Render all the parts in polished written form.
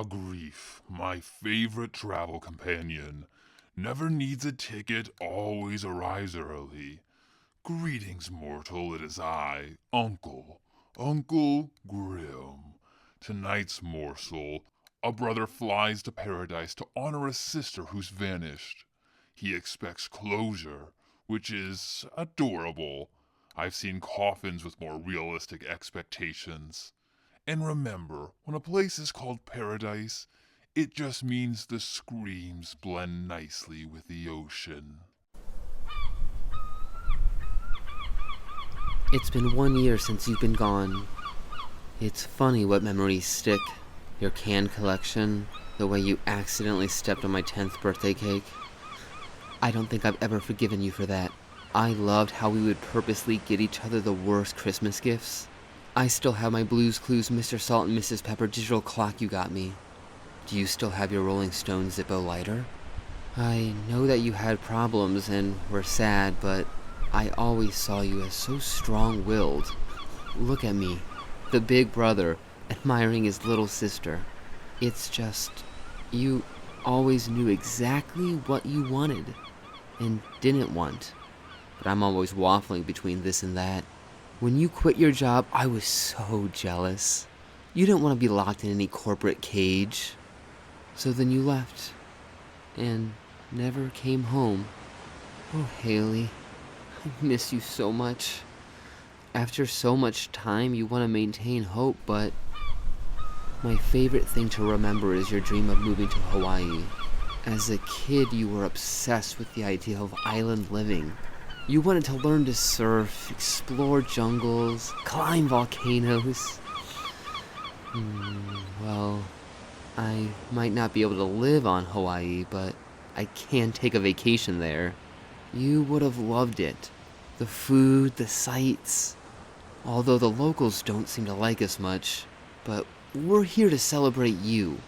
Grief, my favorite travel companion. Never needs a ticket, always arrives early. Greetings, mortal, it is I, Uncle Grimm. Tonight's morsel, a brother flies to paradise to honor a sister who's vanished. He expects closure, which is adorable. I've seen coffins with more realistic expectations. And remember, when a place is called paradise, it just means the screams blend nicely with the ocean. It's been 1 year since you've been gone. It's funny what memories stick. Your can collection, the way you accidentally stepped on my 10th birthday cake. I don't think I've ever forgiven you for that. I loved how we would purposely get each other the worst Christmas gifts. I still have my Blue's Clues Mr. Salt and Mrs. Pepper digital clock you got me. Do you still have your Rolling Stone Zippo lighter? I know that you had problems and were sad, but I always saw you as so strong-willed. Look at me, the big brother, admiring his little sister. It's just, you always knew exactly what you wanted and didn't want. But I'm always waffling between this and that. When you quit your job, I was so jealous. You didn't want to be locked in any corporate cage. So then you left and never came home. Oh, Hayley, I miss you so much. After so much time, you want to maintain hope, but my favorite thing to remember is your dream of moving to Hawaii. As a kid, you were obsessed with the idea of island living. You wanted to learn to surf, explore jungles, climb volcanoes. Well, I might not be able to live on Hawaii, but I can take a vacation there. You would have loved it. The food, the sights. Although the locals don't seem to like us much, but we're here to celebrate you.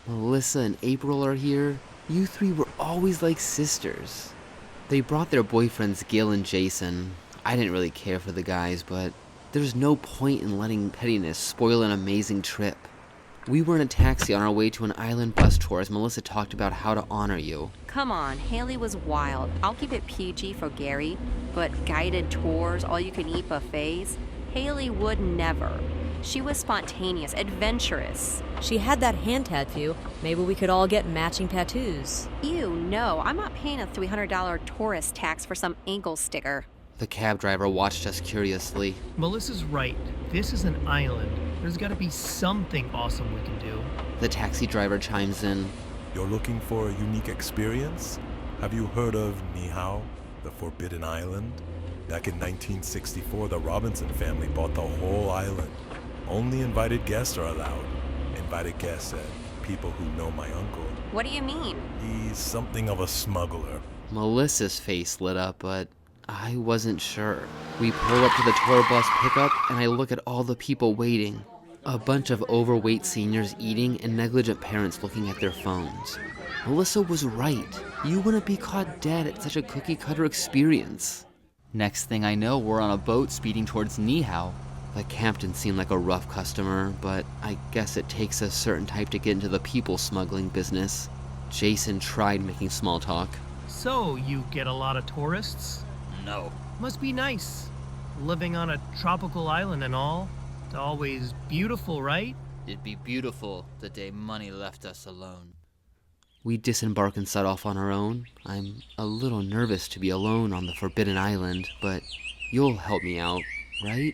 Melissa and April are here. You three were always like sisters. They brought their boyfriends Gil and Jason. I didn't really care for the guys, but there's no point in letting pettiness spoil an amazing trip. We were in a taxi on our way to an island bus tour as Melissa talked about how to honor you. Come on, Hayley was wild. I'll keep it PG for Gary, but guided tours, all-you-can-eat buffets, Hayley would never. She was spontaneous, adventurous. She had that hand tattoo. Maybe we could all get matching tattoos. Ew, no, I'm not paying a $300 tourist tax for some ankle sticker. The cab driver watched us curiously. Melissa's right. This is an island. There's gotta be something awesome we can do. The taxi driver chimes in. You're looking for a unique experience? Have you heard of Niihau, the Forbidden Island? Back in 1964, the Robinson family bought the whole island. Only invited guests are allowed. Invited guests and people who know my uncle. What do you mean? He's something of a smuggler. Melissa's face lit up, but I wasn't sure. We pull up to the tour bus pickup, and I look at all the people waiting. A bunch of overweight seniors eating and negligent parents looking at their phones. Melissa was right. You wouldn't be caught dead at such a cookie-cutter experience. Next thing I know, we're on a boat speeding towards Niihau. The captain seemed like a rough customer, but I guess it takes a certain type to get into the people smuggling business. Jason tried making small talk. So, you get a lot of tourists? No. Must be nice. Living on a tropical island and all. It's always beautiful, right? It'd be beautiful the day money left us alone. We disembark and set off on our own. I'm a little nervous to be alone on the Forbidden Island, but you'll help me out, right?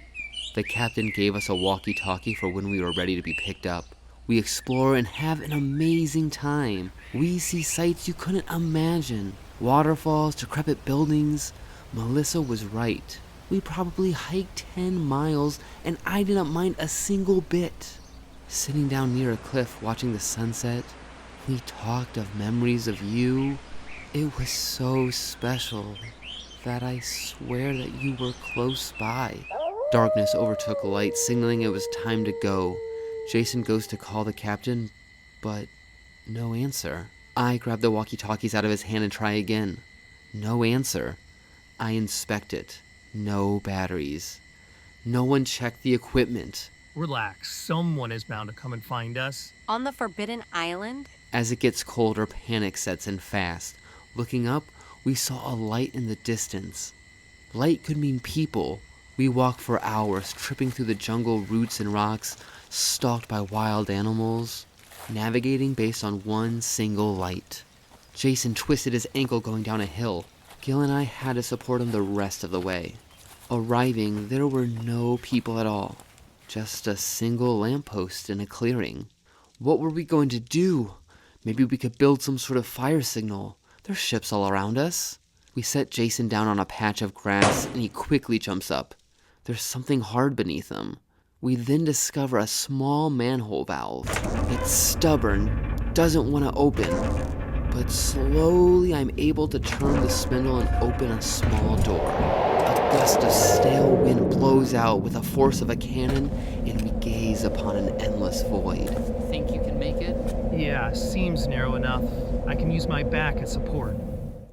The captain gave us a walkie-talkie for when we were ready to be picked up. We explore and have an amazing time. We see sights you couldn't imagine. Waterfalls, decrepit buildings. Melissa was right. We probably hiked 10 miles, and I didn't mind a single bit. Sitting down near a cliff watching the sunset, we talked of memories of you. It was so special that I swear that you were close by. Darkness overtook light, signaling it was time to go. Jason goes to call the captain, but no answer. I grab the walkie-talkies out of his hand and try again. No answer. I inspect it. No batteries. No one checked the equipment. Relax, someone is bound to come and find us. On the Forbidden Island? As it gets colder, panic sets in fast. Looking up, we saw a light in the distance. Light could mean people. We walked for hours, tripping through the jungle roots and rocks, stalked by wild animals, navigating based on one single light. Jason twisted his ankle going down a hill. Gil and I had to support him the rest of the way. Arriving, there were no people at all. Just a single lamppost in a clearing. What were we going to do? Maybe we could build some sort of fire signal. There's ships all around us. We set Jason down on a patch of grass and he quickly jumps up. There's something hard beneath him. We then discover a small manhole valve. It's stubborn, doesn't want to open. But slowly I'm able to turn the spindle and open a small door. A gust of stale wind blows out with the force of a cannon, and we gaze upon an endless void. Think you can make it? Yeah, seems narrow enough. I can use my back as support.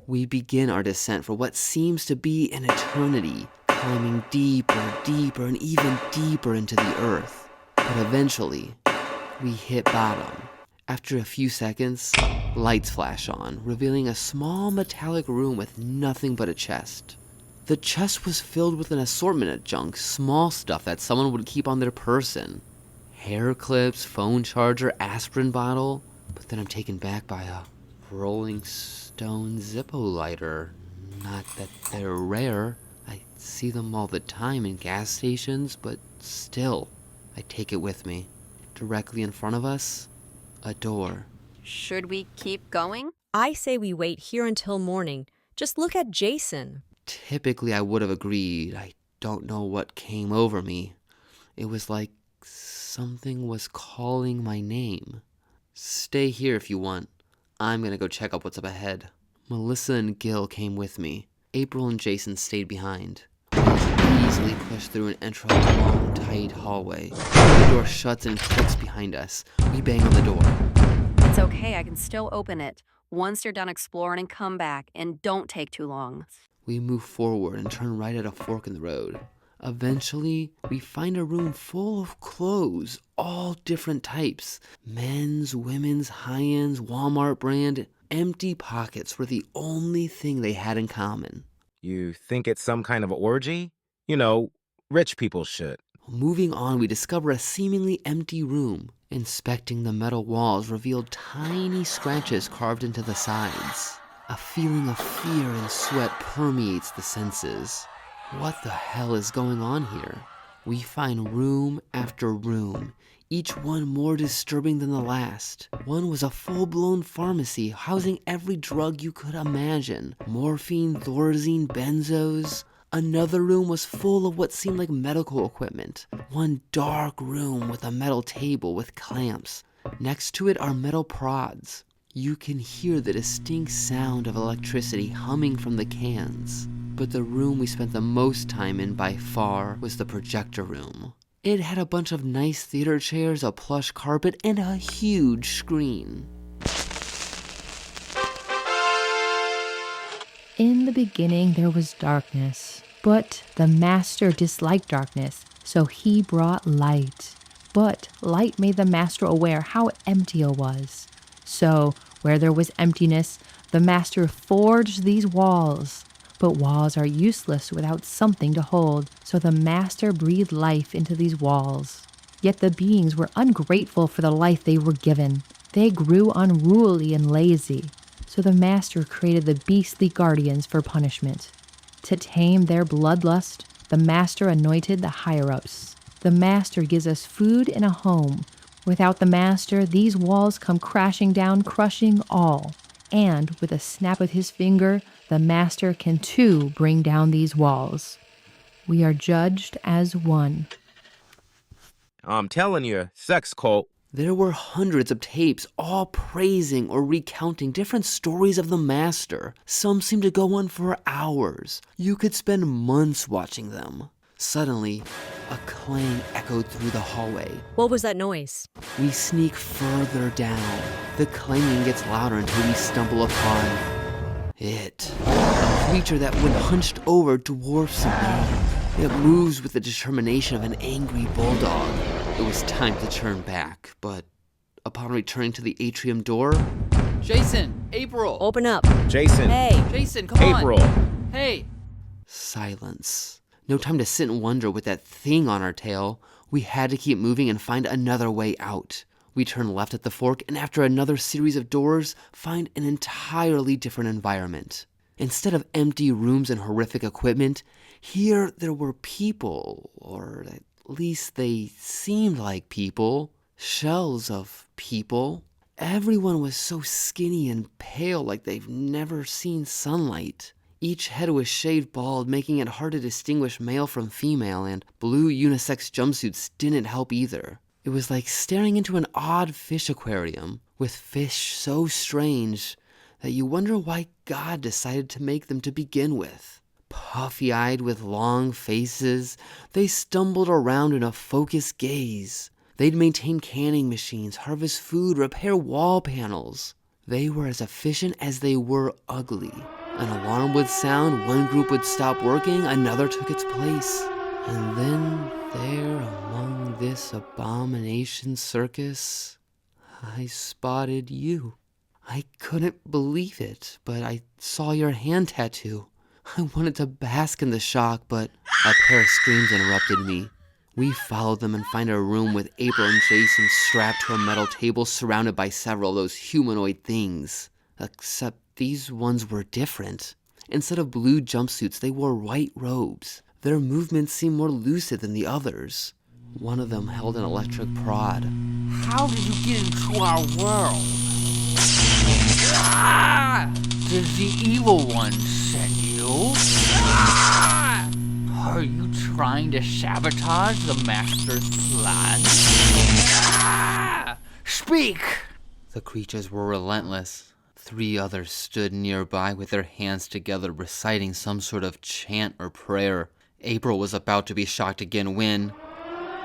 We begin our descent for what seems to be an eternity, climbing deeper, deeper, and even deeper into the earth. But eventually, we hit bottom. After a few seconds, lights flash on, revealing a small metallic room with nothing but a chest. The chest was filled with an assortment of junk, small stuff that someone would keep on their person. Hair clips, phone charger, aspirin bottle. But then I'm taken back by a Rolling Stone Zippo lighter. Not that they're rare. I see them all the time in gas stations, but still, I take it with me. Directly in front of us, a door. Should we keep going? I say we wait here until morning. Just look at Jason. Typically, I would have agreed. I don't know what came over me. It was like something was calling my name. Stay here if you want. I'm gonna go check out what's up ahead. Melissa and Gil came with me. April and Jason stayed behind. We easily pushed through and enter a long, tight hallway. The door shuts and clicks behind us. We bang on the door. It's okay, I can still open it. Once you're done exploring and come back, and don't take too long. We move forward and turn right at a fork in the road. Eventually, we find a room full of clothes, all different types. Men's, women's, high-ends, Walmart brand. Empty pockets were the only thing they had in common. You think it's some kind of orgy? You know, rich people shit. Moving on, we discover a seemingly empty room. Inspecting the metal walls revealed tiny scratches carved into the sides. A feeling of fear and sweat permeates the senses. What the hell is going on here? We find room after room, each one more disturbing than the last. One was a full-blown pharmacy housing every drug you could imagine. Morphine, Thorazine, benzos. Another room was full of what seemed like medical equipment. One dark room with a metal table with clamps. Next to it are metal prods. You can hear the distinct sound of electricity humming from the cans. But the room we spent the most time in by far was the projector room. It had a bunch of nice theater chairs, a plush carpet, and a huge screen. In the beginning there was darkness, but the master disliked darkness, so he brought light. But light made the master aware how empty it was. So, where there was emptiness, the master forged these walls. But walls are useless without something to hold, so the master breathed life into these walls. Yet the beings were ungrateful for the life they were given. They grew unruly and lazy. So the master created the beastly guardians for punishment. To tame their bloodlust, the master anointed the higher-ups. The master gives us food and a home. Without the master, these walls come crashing down, crushing all. And with a snap of his finger, the master can too bring down these walls. We are judged as one. I'm telling you, sex cult. There were hundreds of tapes, all praising or recounting different stories of the master. Some seemed to go on for hours. You could spend months watching them. Suddenly, a clang echoed through the hallway. What was that noise? We sneak further down. The clanging gets louder until we stumble upon it. A creature that, when hunched over, dwarfs a man. It moves with the determination of an angry bulldog. It was time to turn back, but upon returning to the atrium door... Jason! April! Open up. Jason! Hey! Jason, come on! April! Hey! Silence. No time to sit and wonder with that thing on our tail. We had to keep moving and find another way out. We turn left at the fork, and after another series of doors, find an entirely different environment. Instead of empty rooms and horrific equipment, here there were people, or at least they seemed like people. Shells of people. Everyone was so skinny and pale, like they've never seen sunlight. Each head was shaved bald, making it hard to distinguish male from female, and blue unisex jumpsuits didn't help either. It was like staring into an odd fish aquarium, with fish so strange that you wonder why God decided to make them to begin with. Puffy-eyed with long faces, they stumbled around in a focused gaze. They'd maintain canning machines, harvest food, repair wall panels. They were as efficient as they were ugly. An alarm would sound, one group would stop working, another took its place. And then there among this abomination circus, I spotted you. I couldn't believe it, but I saw your hand tattoo. I wanted to bask in the shock, but a pair of screams interrupted me. We followed them and find a room with April and Jason strapped to a metal table surrounded by several of those humanoid things. Except these ones were different. Instead of blue jumpsuits, they wore white robes. Their movements seemed more lucid than the others. One of them held an electric prod. How did you get into our world? Ah! Did the evil one send you? Ah! Are you trying to sabotage the Master's plan? Ah! Speak! The creatures were relentless. 3 others stood nearby with their hands together reciting some sort of chant or prayer. April was about to be shocked again when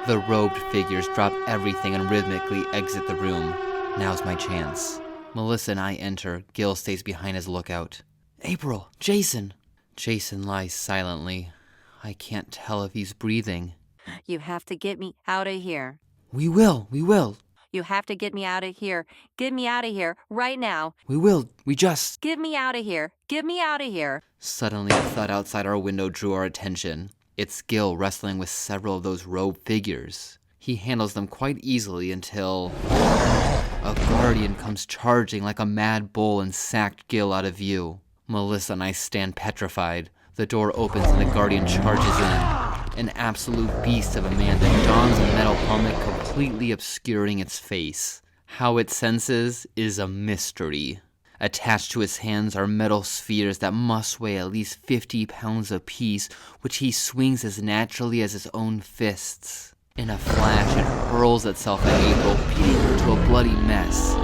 the robed figures drop everything and rhythmically exit the room. Now's my chance. Melissa and I enter. Gil stays behind as lookout. April! Jason! Jason lies silently. I can't tell if he's breathing. You have to get me out of here. We will. You have to get me out of here. Get me out of here right now. We will. We just... Get me out of here. Get me out of here. Suddenly, a thud outside our window drew our attention. It's Gil wrestling with several of those robed figures. He handles them quite easily until a guardian comes charging like a mad bull and sacked Gil out of view. Melissa and I stand petrified. The door opens and the guardian charges in. An absolute beast of a man that dons a metal helmet completely obscuring its face. How it senses is a mystery. Attached to his hands are metal spheres that must weigh at least 50 pounds apiece, which he swings as naturally as his own fists. In a flash, it hurls itself at April, beating her to a bloody mess.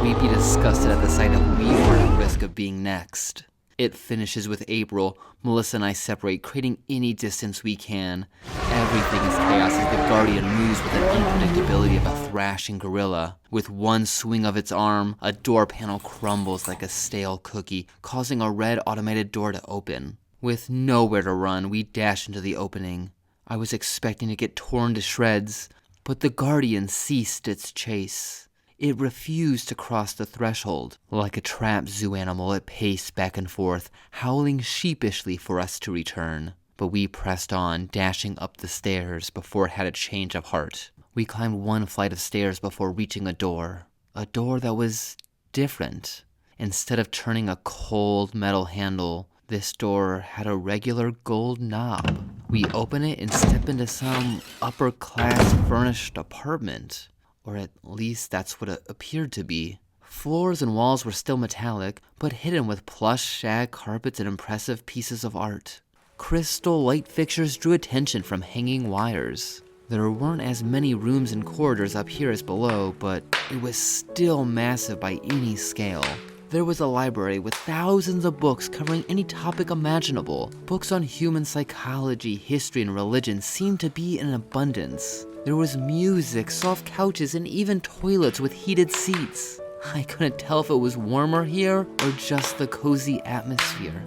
We'd be disgusted at the sight that we were at risk of being next. It finishes with April. Melissa and I separate, creating any distance we can. Everything is chaos as the Guardian moves with the unpredictability of a thrashing gorilla. With one swing of its arm, a door panel crumbles like a stale cookie, causing a red automated door to open. With nowhere to run, we dash into the opening. I was expecting to get torn to shreds, but the Guardian ceased its chase. It refused to cross the threshold. Like a trapped zoo animal, it paced back and forth, howling sheepishly for us to return. But we pressed on, dashing up the stairs before it had a change of heart. We climbed one flight of stairs before reaching a door that was different. Instead of turning a cold metal handle, this door had a regular gold knob. We open it and step into some upper-class furnished apartment. Or at least that's what it appeared to be. Floors and walls were still metallic, but hidden with plush shag carpets and impressive pieces of art. Crystal light fixtures drew attention from hanging wires. There weren't as many rooms and corridors up here as below, but it was still massive by any scale. There was a library with thousands of books covering any topic imaginable. Books on human psychology, history, and religion seemed to be in abundance. There was music, soft couches, and even toilets with heated seats. I couldn't tell if it was warmer here or just the cozy atmosphere.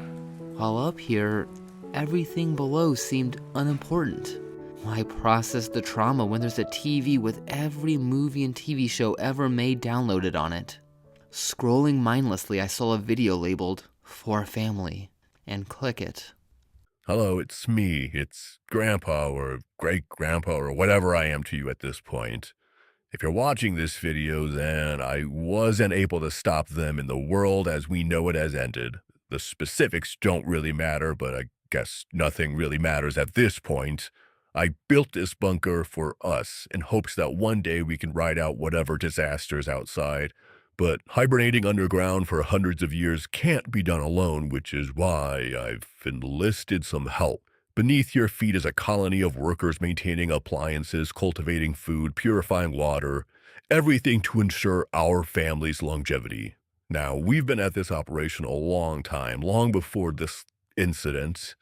While up here, everything below seemed unimportant. Why process the trauma when there's a TV with every movie and TV show ever made downloaded on it? Scrolling mindlessly, I saw a video labeled, "For Family," and click it. Hello, it's me. It's Grandpa or Great-Grandpa or whatever I am to you at this point. If you're watching this video, then I wasn't able to stop them and the world as we know it has ended. The specifics don't really matter, but I guess nothing really matters at this point. I built this bunker for us in hopes that one day we can ride out whatever disasters outside. But hibernating underground for hundreds of years can't be done alone, which is why I've enlisted some help. Beneath your feet is a colony of workers maintaining appliances, cultivating food, purifying water, everything to ensure our family's longevity. Now, we've been at this operation a long time, long before this incident.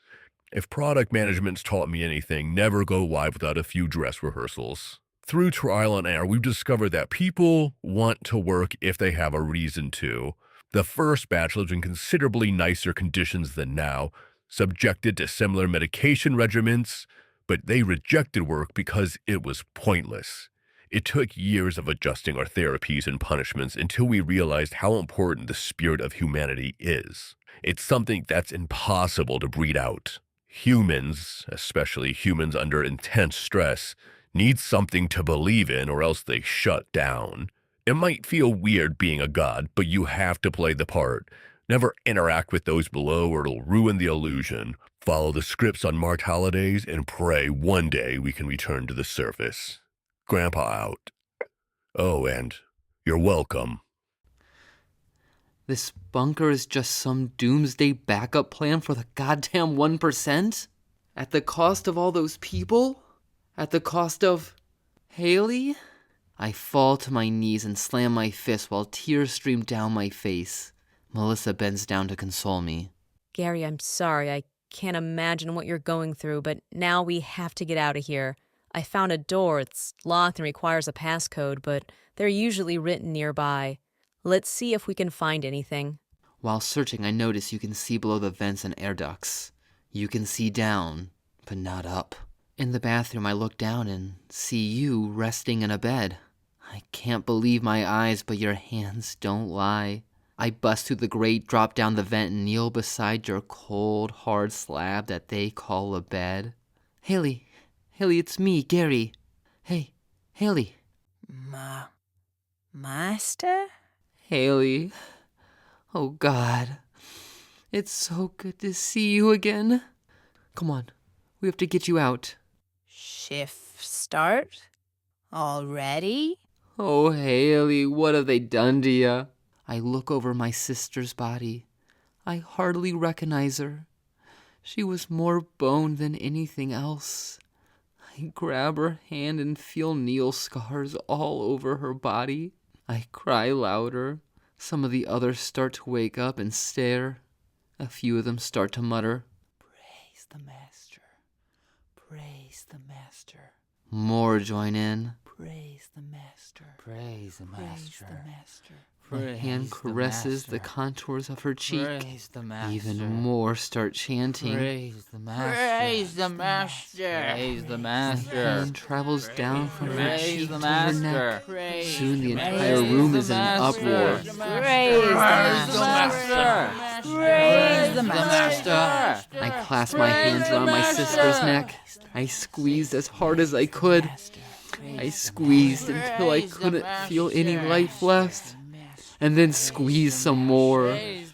If product management's taught me anything, never go live without a few dress rehearsals. Through trial and error, we've discovered that people want to work if they have a reason to. The first batch lived in considerably nicer conditions than now, subjected to similar medication regimens, but they rejected work because it was pointless. It took years of adjusting our therapies and punishments until we realized how important the spirit of humanity is. It's something that's impossible to breed out. Humans, especially humans under intense stress, need something to believe in or else they shut down. It might feel weird being a god, but you have to play the part. Never interact with those below or it'll ruin the illusion. Follow the scripts on marked holidays and pray one day we can return to the surface. Grandpa out. Oh, and you're welcome. This bunker is just some doomsday backup plan for the goddamn 1%? At the cost of all those people? At the cost of Hayley? I fall to my knees and slam my fist while tears stream down my face. Melissa bends down to console me. Gary, I'm sorry. I can't imagine what you're going through, but now we have to get out of here. I found a door. It's locked and requires a passcode, but they're usually written nearby. Let's see if we can find anything. While searching, I notice you can see below the vents and air ducts. You can see down, but not up. In the bathroom, I look down and see you resting in a bed. I can't believe my eyes, but your hands don't lie. I bust through the grate, drop down the vent, and kneel beside your cold, hard slab that they call a bed. Hayley, it's me, Gary. Hey, Hayley. Master? Hayley. Oh, God. It's so good to see you again. Come on, we have to get you out. Shift start? Already? Oh, Hayley, what have they done to you? I look over my sister's body. I hardly recognize her. She was more bone than anything else. I grab her hand and feel needle scars all over her body. I cry louder. Some of the others start to wake up and stare. A few of them start to mutter, "Praise the Master. Praise the Master." More join in. "Praise the Master. Praise the Master. Praise the Master." My hand caresses the contours of her cheek. Praise the Master. Even more start chanting. Praise the Master. Praise the Master. Praise the Master. My hand travels down from her cheek Praise the to her Master. neck. Soon the entire room is in an uproar. Praise the Master. Praise the Master. I clasp my hands around my sister's neck. I squeezed as hard as I could. I squeezed until I couldn't feel any life left. And then squeezed some more. I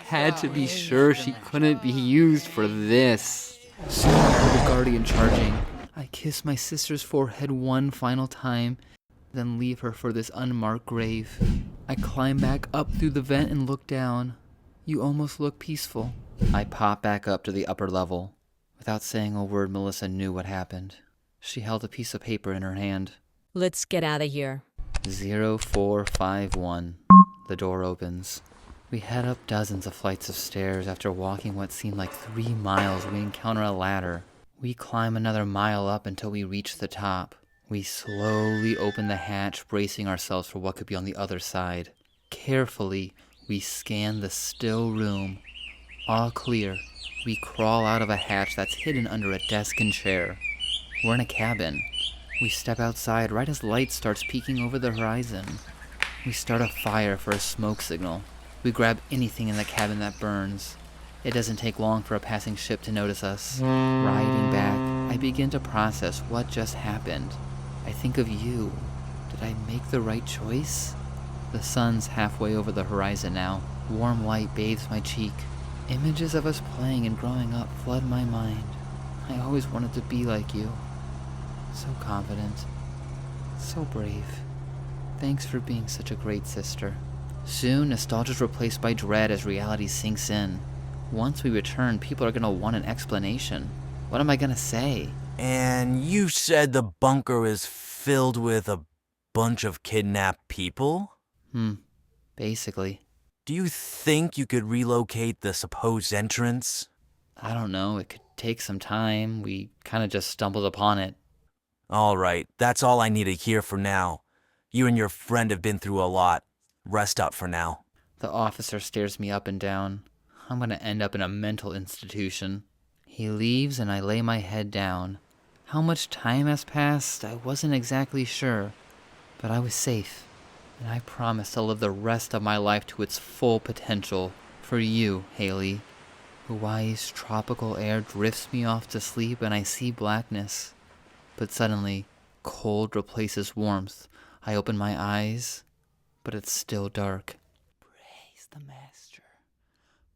had to be sure she couldn't be used for this. Soon I heard the guardian charging. I kiss my sister's forehead one final time, then leave her for this unmarked grave. I climb back up through the vent and look down. You almost look peaceful. I pop back up to the upper level. Without saying a word, Melissa knew what happened. She held a piece of paper in her hand. Let's get out of here. 0451. The door opens. We head up dozens of flights of stairs. After walking what seemed like 3 miles, we encounter a ladder. We climb another mile up until we reach the top. We slowly open the hatch, bracing ourselves for what could be on the other side. Carefully, we scan the still room. All clear. We crawl out of a hatch that's hidden under a desk and chair. We're in a cabin. We step outside right as light starts peeking over the horizon. We start a fire for a smoke signal. We grab anything in the cabin that burns. It doesn't take long for a passing ship to notice us. Riding back, I begin to process what just happened. I think of you. Did I make the right choice? The sun's halfway over the horizon now. Warm light bathes my cheek. Images of us playing and growing up flood my mind. I always wanted to be like you. So confident. So brave. Thanks for being such a great sister. Soon, nostalgia's replaced by dread as reality sinks in. Once we return, people are gonna want an explanation. What am I gonna say? And you said the bunker is filled with a bunch of kidnapped people? Basically. Do you think you could relocate the supposed entrance? I don't know, it could take some time. We kinda just stumbled upon it. All right, that's all I need to hear for now. You and your friend have been through a lot. Rest up for now. The officer stares me up and down. I'm gonna end up in a mental institution. He leaves and I lay my head down. How much time has passed, I wasn't exactly sure. But I was safe. And I promised to live the rest of my life to its full potential. For you, Hayley. Hawaii's tropical air drifts me off to sleep and I see blackness. But suddenly, cold replaces warmth. I open my eyes, but it's still dark. Praise the Master.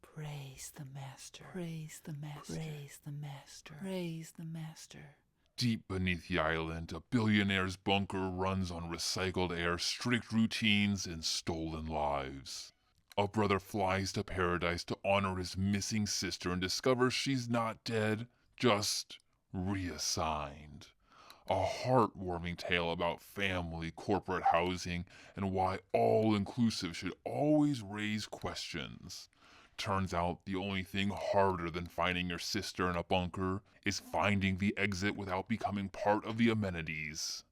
Praise the Master. Praise the Master. Praise the Master. Praise the Master. Deep beneath the island, a billionaire's bunker runs on recycled air, strict routines, and stolen lives. A brother flies to paradise to honor his missing sister and discovers she's not dead, just reassigned. A heartwarming tale about family, corporate housing, and why all-inclusive should always raise questions. Turns out the only thing harder than finding your sister in a bunker is finding the exit without becoming part of the amenities.